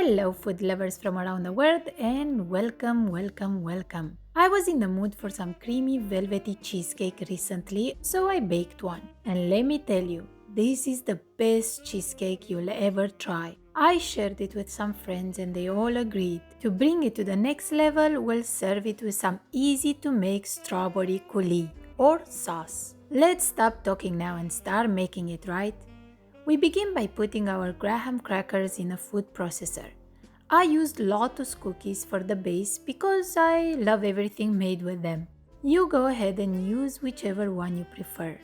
Hello, food lovers from around the world, and welcome. I was in the mood for some creamy, velvety cheesecake recently, so I baked one. And let me tell you, this is the best cheesecake you'll ever try. I shared it with some friends and they all agreed. To bring it to the next level, we'll serve it with some easy to make strawberry coulis or sauce. Let's stop talking now and start making it, right? We begin by putting our graham crackers in a food processor. I used Lotus cookies for the base because I love everything made with them. You go ahead and use whichever one you prefer.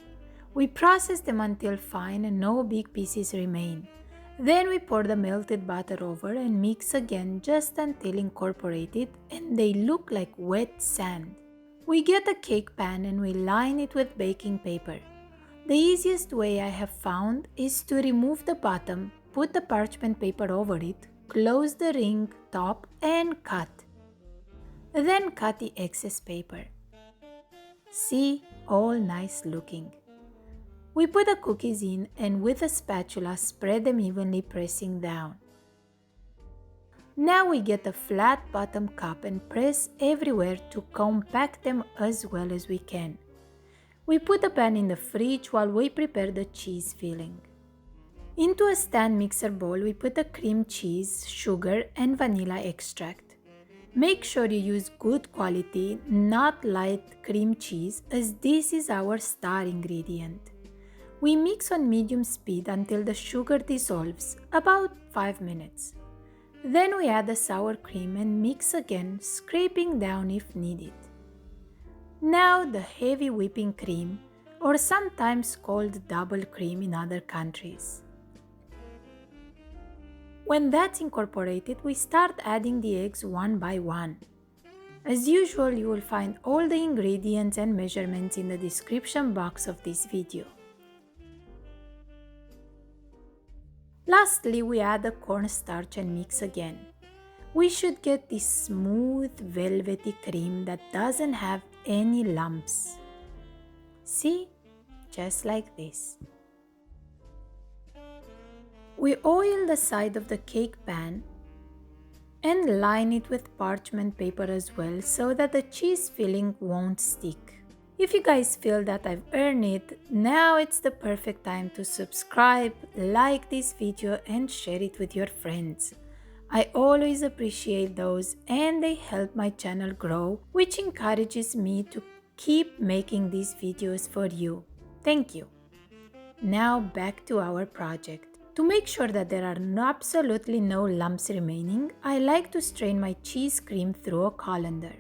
We process them until fine and no big pieces remain. Then we pour the melted butter over and mix again just until incorporated and they look like wet sand. We get a cake pan and we line it with baking paper. The easiest way I have found is to remove the bottom, put the parchment paper over it, close the ring top and cut. Then cut the excess paper. See, all nice looking. We put the cookies in and with a spatula spread them evenly, pressing down. Now we get a flat bottom cup and press everywhere to compact them as well as we can. We put the pan in the fridge while we prepare the cheese filling. Into a stand mixer bowl, we put the cream cheese, sugar and vanilla extract. Make sure you use good quality, not light cream cheese, as this is our star ingredient. We mix on medium speed until the sugar dissolves, about 5 minutes. Then we add the sour cream and mix again, scraping down if needed. Now the heavy whipping cream, or sometimes called double cream in other countries. When that's incorporated, we start adding the eggs one by one. As usual, you will find all the ingredients and measurements in the description box of this video. Lastly, we add the cornstarch and mix again. We should get this smooth, velvety cream that doesn't have any lumps. See? Just like this. We oil the side of the cake pan and line it with parchment paper as well so that the cheese filling won't stick. If you guys feel that I've earned it, now it's the perfect time to subscribe, like this video and share it with your friends. I always appreciate those and they help my channel grow, which encourages me to keep making these videos for you. Thank you. Now back to our project. To make sure that there are absolutely no lumps remaining, I like to strain my cheese cream through a colander.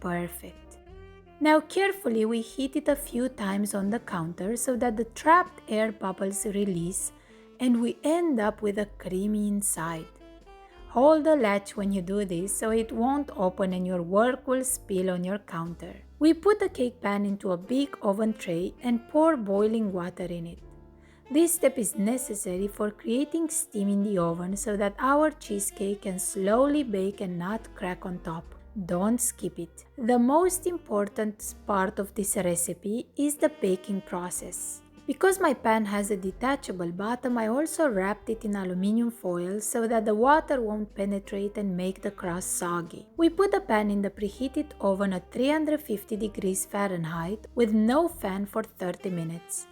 Perfect. Now carefully we heat it a few times on the counter so that the trapped air bubbles release and we end up with a creamy inside. Hold the latch when you do this so it won't open and your work will spill on your counter. We put the cake pan into a big oven tray and pour boiling water in it. This step is necessary for creating steam in the oven so that our cheesecake can slowly bake and not crack on top. Don't skip it. The most important part of this recipe is the baking process. Because my pan has a detachable bottom, I also wrapped it in aluminum foil so that the water won't penetrate and make the crust soggy. We put the pan in the preheated oven at 350 degrees Fahrenheit with no fan for 30 minutes.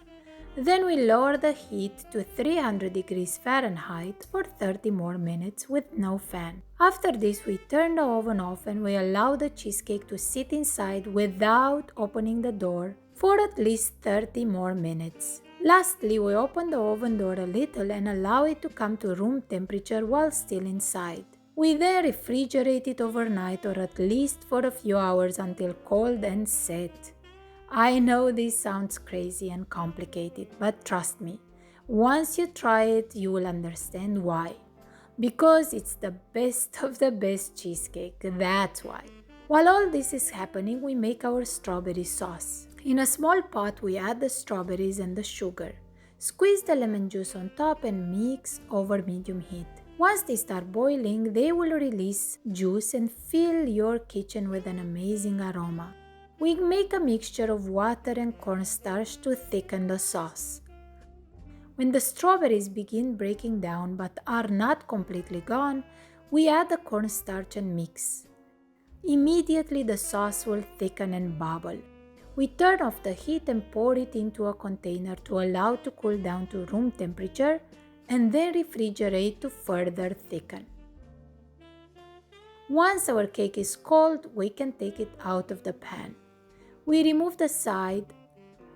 Then we lower the heat to 300 degrees Fahrenheit for 30 more minutes with no fan. After this, we turn the oven off and we allow the cheesecake to sit inside without opening the door for at least 30 more minutes. Lastly, we open the oven door a little and allow it to come to room temperature while still inside. We then refrigerate it overnight or at least for a few hours until cold and set. I know this sounds crazy and complicated, but trust me, once you try it, you will understand why. Because it's the best of the best cheesecake, that's why. While all this is happening, we make our strawberry sauce. In a small pot, we add the strawberries and the sugar. Squeeze the lemon juice on top and mix over medium heat. Once they start boiling, they will release juice and fill your kitchen with an amazing aroma. We make a mixture of water and cornstarch to thicken the sauce. When the strawberries begin breaking down but are not completely gone, we add the cornstarch and mix. Immediately the sauce will thicken and bubble. We turn off the heat and pour it into a container to allow to cool down to room temperature and then refrigerate to further thicken. Once our cake is cold, we can take it out of the pan. We remove the side,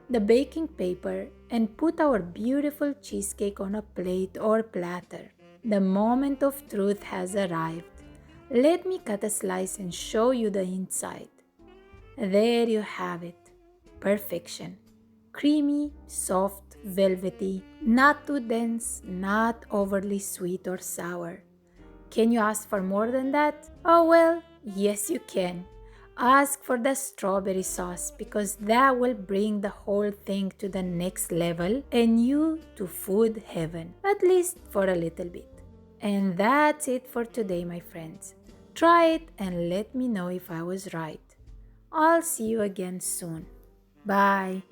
the baking paper, and put our beautiful cheesecake on a plate or platter. The moment of truth has arrived. Let me cut a slice and show you the inside. There you have it. Perfection. Creamy, soft, velvety, not too dense, not overly sweet or sour. Can you ask for more than that? Oh well, yes you can. Ask for the strawberry sauce because that will bring the whole thing to the next level and you to food heaven, at least for a little bit. And that's it for today, my friends. Try it and let me know if I was right. I'll see you again soon. Bye.